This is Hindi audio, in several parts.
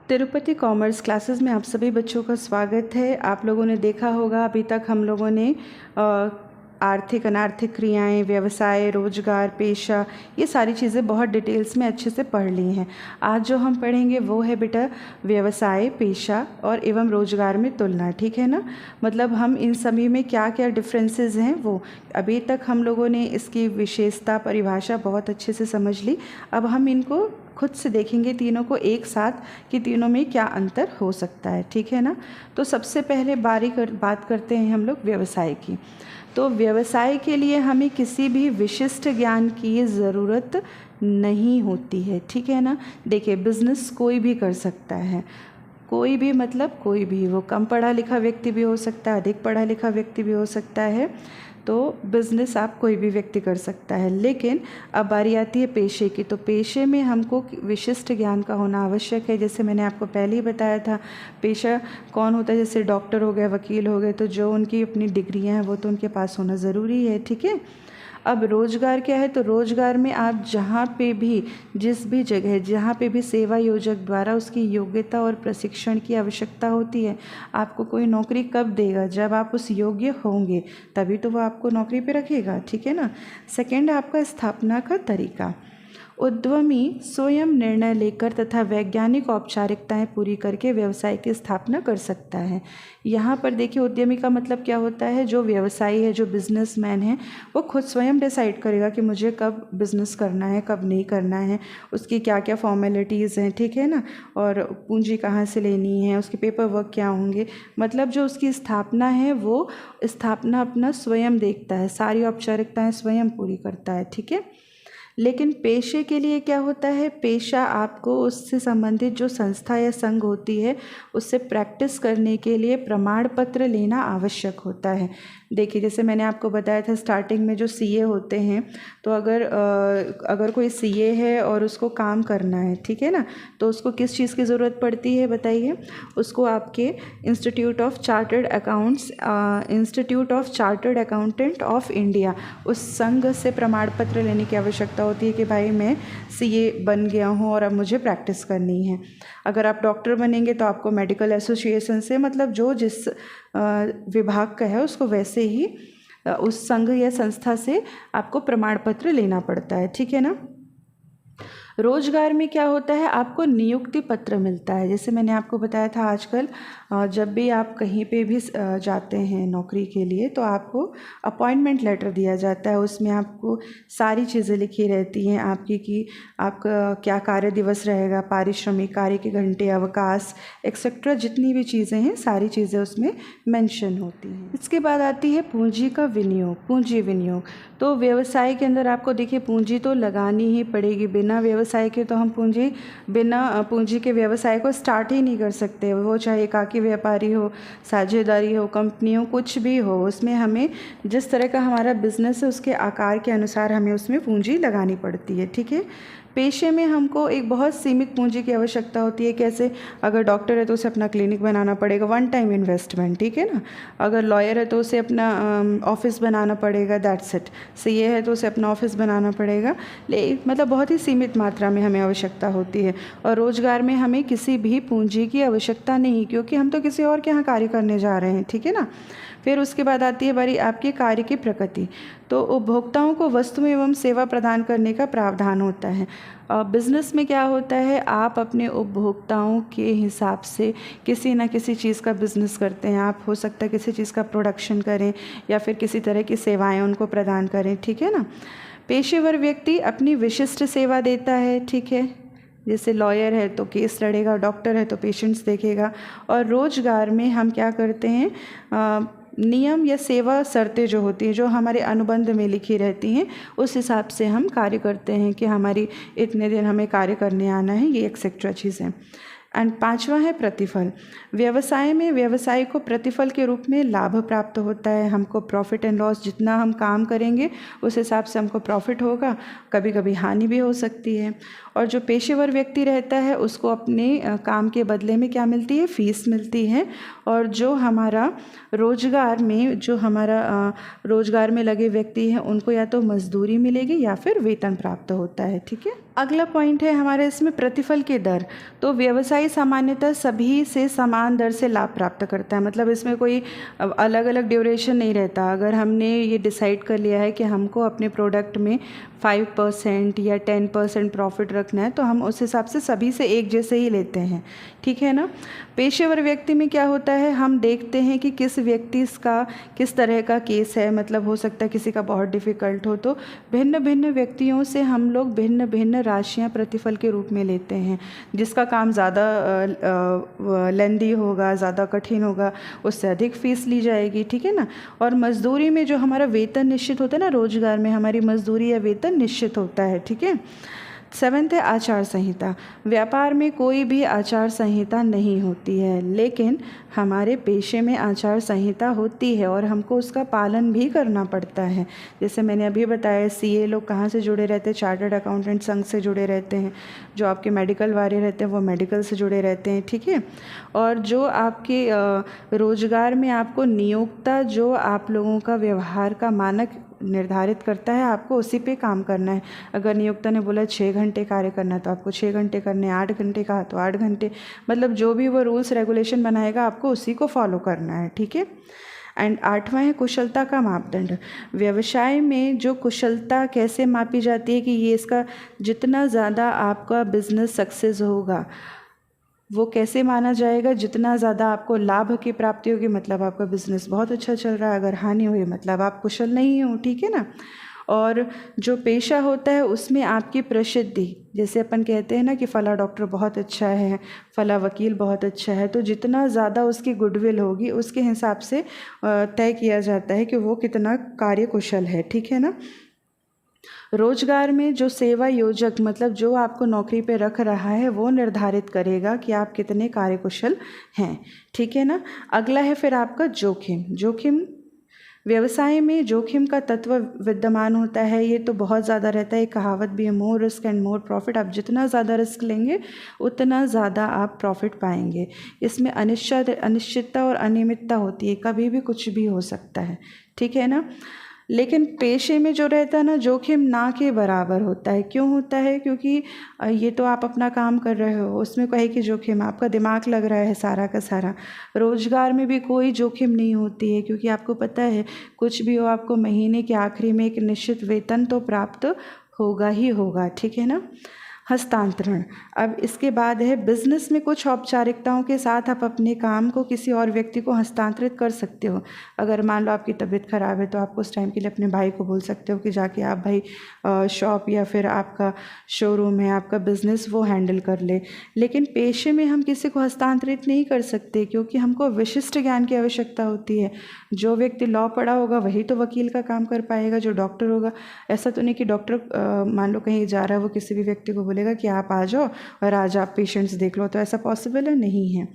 तिरुपति कॉमर्स क्लासेस में आप सभी बच्चों का स्वागत है। आप लोगों ने देखा होगा अभी तक हम लोगों ने आर्थिक अनार्थिक क्रियाएं, व्यवसाय, रोजगार, पेशा, ये सारी चीज़ें बहुत डिटेल्स में अच्छे से पढ़ ली हैं। आज जो हम पढ़ेंगे वो है बेटा व्यवसाय, पेशा और एवं रोजगार में तुलना। ठीक है ना, मतलब हम इन सभी में क्या क्या डिफरेंसेस हैं वो अभी तक हम लोगों ने इसकी विशेषता परिभाषा बहुत अच्छे से समझ ली। अब हम इनको खुद से देखेंगे तीनों को एक साथ कि तीनों में क्या अंतर हो सकता है। ठीक है ना, तो सबसे पहले बात करते हैं हम लोग व्यवसाय की। तो व्यवसाय के लिए हमें किसी भी विशिष्ट ज्ञान की ज़रूरत नहीं होती है। ठीक है ना, देखिए बिजनेस कोई भी कर सकता है, कोई भी मतलब कोई भी, वो कम पढ़ा लिखा व्यक्ति भी हो सकता है, अधिक पढ़ा लिखा व्यक्ति भी हो सकता है। तो बिज़नेस आप कोई भी व्यक्ति कर सकता है। लेकिन अब बारी आती है पेशे की। तो पेशे में हमको विशिष्ट ज्ञान का होना आवश्यक है। जैसे मैंने आपको पहले ही बताया था, पेशा कौन होता है, जैसे डॉक्टर हो गए, वकील हो गए, तो जो उनकी अपनी डिग्रियां हैं वो तो उनके पास होना ज़रूरी है। ठीक है, अब रोज़गार क्या है, तो रोज़गार में आप जहाँ पे भी, जिस भी जगह, जहाँ पे भी सेवा योजक द्वारा उसकी योग्यता और प्रशिक्षण की आवश्यकता होती है। आपको कोई नौकरी कब देगा, जब आप उस योग्य होंगे, तभी तो वो आपको नौकरी पे रखेगा। ठीक है ना। सेकंड है आपका स्थापना का तरीका। उद्यमी स्वयं निर्णय लेकर तथा वैज्ञानिक औपचारिकताएं पूरी करके व्यवसाय की स्थापना कर सकता है। यहाँ पर देखिए उद्यमी का मतलब क्या होता है, जो व्यवसायी है, जो बिजनेसमैन है, वो खुद स्वयं डिसाइड करेगा कि मुझे कब बिजनेस करना है, कब नहीं करना है, उसकी क्या क्या फॉर्मेलिटीज़ हैं। ठीक है ना, और पूंजी कहाँ से लेनी है, उसके पेपर वर्क क्या होंगे, मतलब जो उसकी स्थापना है वो स्थापना अपना स्वयं देखता है, सारी औपचारिकताएं स्वयं पूरी करता है। ठीक है। लेकिन पेशे के लिए क्या होता है, पेशा आपको उससे संबंधित जो संस्था या संघ होती है उससे प्रैक्टिस करने के लिए प्रमाण पत्र लेना आवश्यक होता है। देखिए जैसे मैंने आपको बताया था स्टार्टिंग में, जो सीए होते हैं, तो अगर कोई सीए है और उसको काम करना है, ठीक है ना, तो उसको किस चीज़ की ज़रूरत पड़ती है बताइए। उसको आपके institute of chartered accountant of India, उस संघ से प्रमाण पत्र लेने की आवश्यकता होती है कि भाई मैं सीए बन गया हूँ और अब मुझे प्रैक्टिस करनी है। अगर आप डॉक्टर बनेंगे तो आपको मेडिकल एसोसिएशन से, मतलब जो जिस विभाग का है उसको वैसे ही उस संघ या संस्था से आपको प्रमाण पत्र लेना पड़ता है। ठीक है ना। रोजगार में क्या होता है, आपको नियुक्ति पत्र मिलता है। जैसे मैंने आपको बताया था आजकल जब भी आप कहीं पे भी जाते हैं नौकरी के लिए, तो आपको अपॉइंटमेंट लेटर दिया जाता है। उसमें आपको सारी चीज़ें लिखी रहती हैं आपकी, कि आपका क्या कार्य दिवस रहेगा, पारिश्रमिक, कार्य के घंटे, अवकाश एक्सेट्रा, जितनी भी चीज़ें हैं सारी चीज़ें उसमें मेंशन होती हैं। इसके बाद आती है पूंजी का विनियोग, पूंजी विनियोग। तो व्यवसाय के अंदर आपको देखिए पूंजी तो लगानी ही पड़ेगी। बिना व्यवसाय के तो हम बिना पूंजी के व्यवसाय को स्टार्ट ही नहीं कर सकते। वो चाहे एकाकी व्यापारी हो, साझेदारी हो, कंपनी हो, कुछ भी हो, उसमें हमें जिस तरह का हमारा बिजनेस है उसके आकार के अनुसार हमें उसमें पूंजी लगानी पड़ती है। ठीक है। पेशे में हमको एक बहुत सीमित पूंजी की आवश्यकता होती है। कैसे, अगर डॉक्टर है तो उसे अपना क्लिनिक बनाना पड़ेगा, वन टाइम इन्वेस्टमेंट। ठीक है ना। अगर लॉयर है तो उसे अपना ऑफिस बनाना पड़ेगा, दैट्स इट। सीए है तो उसे अपना ऑफिस बनाना पड़ेगा, मतलब बहुत ही सीमित मात्रा में हमें आवश्यकता होती है। और रोजगार में हमें किसी भी पूंजी की आवश्यकता नहीं, क्योंकि हम तो किसी और के यहाँ कार्य करने जा रहे हैं। ठीक है ना। फिर उसके बाद आती है बारी आपके कार्य की प्रकृति। तो उपभोक्ताओं को वस्तु एवं सेवा प्रदान करने का प्रावधान होता है। बिजनेस में क्या होता है, आप अपने उपभोक्ताओं के हिसाब से किसी न किसी चीज़ का बिजनेस करते हैं। आप हो सकता है किसी चीज़ का प्रोडक्शन करें या फिर किसी तरह की सेवाएं उनको प्रदान करें। ठीक है ना। पेशेवर व्यक्ति अपनी विशिष्ट सेवा देता है। ठीक है, जैसे लॉयर है तो केस लड़ेगा, डॉक्टर है तो पेशेंट्स देखेगा। और रोजगार में हम क्या करते हैं, नियम या सेवा शर्तें जो होती हैं, जो हमारे अनुबंध में लिखी रहती हैं, उस हिसाब से हम कार्य करते हैं कि हमारी इतने दिन हमें कार्य करने आना है, ये एक्सेट्रा चीज़ें। एंड पांचवा है प्रतिफल। व्यवसाय में व्यवसाय को प्रतिफल के रूप में लाभ प्राप्त होता है। हमको प्रॉफिट एंड लॉस, जितना हम काम करेंगे उस हिसाब से हमको प्रॉफिट होगा, कभी कभी हानि भी हो सकती है। और जो पेशेवर व्यक्ति रहता है उसको अपने काम के बदले में क्या मिलती है, फीस मिलती है। और जो हमारा रोजगार में लगे व्यक्ति हैं उनको या तो मजदूरी मिलेगी या फिर वेतन प्राप्त होता है। ठीक है। अगला पॉइंट है हमारे इसमें प्रतिफल की दर। तो व्यवसायी सामान्यतः सभी से समान दर से लाभ प्राप्त करता है, मतलब इसमें कोई अलग अलग ड्यूरेशन नहीं रहता। अगर हमने ये डिसाइड कर लिया है कि हमको अपने प्रोडक्ट में 5% या 10% प्रॉफिट रखना है, तो हम उस हिसाब से सभी से एक जैसे ही लेते हैं, ठीक है ना। पेशेवर व्यक्ति में क्या होता है, हम देखते हैं कि किस व्यक्ति का किस तरह का केस है, मतलब हो सकता है किसी का बहुत डिफ़िकल्ट हो, तो भिन्न भिन्न व्यक्तियों से हम लोग भिन्न भिन्न राशियां प्रतिफल के रूप में लेते हैं। जिसका काम ज़्यादा लेंदी होगा, ज़्यादा कठिन होगा, उससे अधिक फीस ली जाएगी, ठीक है ना। और मजदूरी में जो हमारा वेतन निश्चित होता है ना, रोजगार में हमारी मजदूरी या वेतन निश्चित होता है, ठीक है। 7th है आचार संहिता। व्यापार में कोई भी आचार संहिता नहीं होती है, लेकिन हमारे पेशे में आचार संहिता होती है और हमको उसका पालन भी करना पड़ता है। जैसे मैंने अभी बताया, सीए लोग कहाँ से जुड़े रहते हैं, चार्टर्ड अकाउंटेंट संघ से जुड़े रहते हैं। जो आपके मेडिकल वाले रहते हैं वो मेडिकल से जुड़े रहते हैं, ठीक है। और जो आपके रोजगार में आपको नियोक्ता जो आप लोगों का व्यवहार का मानक निर्धारित करता है, आपको उसी पे काम करना है। अगर नियोक्ता ने बोला 6 घंटे कार्य करना है तो आपको 6 घंटे करने, 8 घंटे कहा तो 8 घंटे, मतलब जो भी वो रूल्स रेगुलेशन बनाएगा आपको उसी को फॉलो करना है, ठीक है। एंड 8वां है कुशलता का मापदंड। व्यवसाय में जो कुशलता कैसे मापी जाती है कि ये इसका जितना ज़्यादा आपका बिजनेस सक्सेस होगा वो कैसे माना जाएगा, जितना ज़्यादा आपको लाभ की प्राप्ति होगी मतलब आपका बिजनेस बहुत अच्छा चल रहा है, अगर हानि हुई मतलब आप कुशल नहीं हो, ठीक है ना। और जो पेशा होता है उसमें आपकी प्रसिद्धि, जैसे अपन कहते हैं ना कि फला डॉक्टर बहुत अच्छा है, फला वकील बहुत अच्छा है, तो जितना ज़्यादा उसकी गुडविल होगी उसके हिसाब से तय किया जाता है कि वो कितना कार्यकुशल है, ठीक है ना। रोजगार में जो सेवा योजक मतलब जो आपको नौकरी पे रख रहा है वो निर्धारित करेगा कि आप कितने कार्यकुशल हैं, ठीक है ना। अगला है फिर आपका जोखिम। जोखिम व्यवसाय में जोखिम का तत्व विद्यमान होता है, ये तो बहुत ज़्यादा रहता है। एक कहावत भी है, more risk and more profit. आप जितना ज़्यादा रिस्क लेंगे उतना ज़्यादा आप प्रॉफिट पाएंगे। इसमें अनिश्चितता और अनियमितता होती है, कभी भी कुछ भी हो सकता है, ठीक है ना। लेकिन पेशे में जो रहता है ना, जोखिम ना के बराबर होता है। क्यों होता है? क्योंकि ये तो आप अपना काम कर रहे हो, उसमें कहे कि जोखिम, आपका दिमाग लग रहा है सारा का सारा। रोजगार में भी कोई जोखिम नहीं होती है, क्योंकि आपको पता है कुछ भी हो आपको महीने के आखिरी में एक निश्चित वेतन तो प्राप्त होगा ही होगा, ठीक है ना। हस्तांतरण। अब इसके बाद है बिजनेस में कुछ औपचारिकताओं के साथ आप अपने काम को किसी और व्यक्ति को हस्तांतरित कर सकते हो। अगर मान लो आपकी तबीयत ख़राब है तो आप उस टाइम के लिए अपने भाई को बोल सकते हो कि जाके आप भाई शॉप या फिर आपका शोरूम है, आपका बिजनेस, वो हैंडल कर ले। लेकिन पेशे में हम किसी को हस्तांतरित नहीं कर सकते, क्योंकि हमको विशिष्ट ज्ञान की आवश्यकता होती है। जो व्यक्ति लॉ पढ़ा होगा वही तो वकील का काम कर पाएगा, जो डॉक्टर होगा। ऐसा तो नहीं कि डॉक्टर मान लो कहीं जा रहा है, वो किसी भी व्यक्ति को बोलेगा कि आप आ जाओ और आज आप पेशेंट्स देख लो, तो ऐसा पॉसिबल है, नहीं है।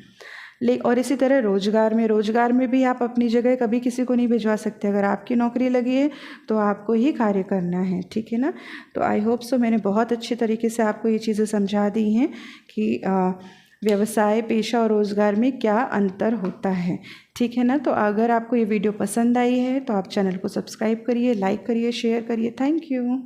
और इसी तरह रोजगार में भी आप अपनी जगह कभी किसी को नहीं भिजवा सकते। अगर आपकी नौकरी लगी है तो आपको ही कार्य करना है, ठीक है ना। तो आई होप सो मैंने बहुत अच्छे तरीके से आपको ये चीज़ें समझा दी हैं कि व्यवसाय, पेशा और रोज़गार में क्या अंतर होता है, ठीक है ना। तो अगर आपको ये वीडियो पसंद आई है तो आप चैनल को सब्सक्राइब करिए, लाइक करिए, शेयर करिए। Thank you.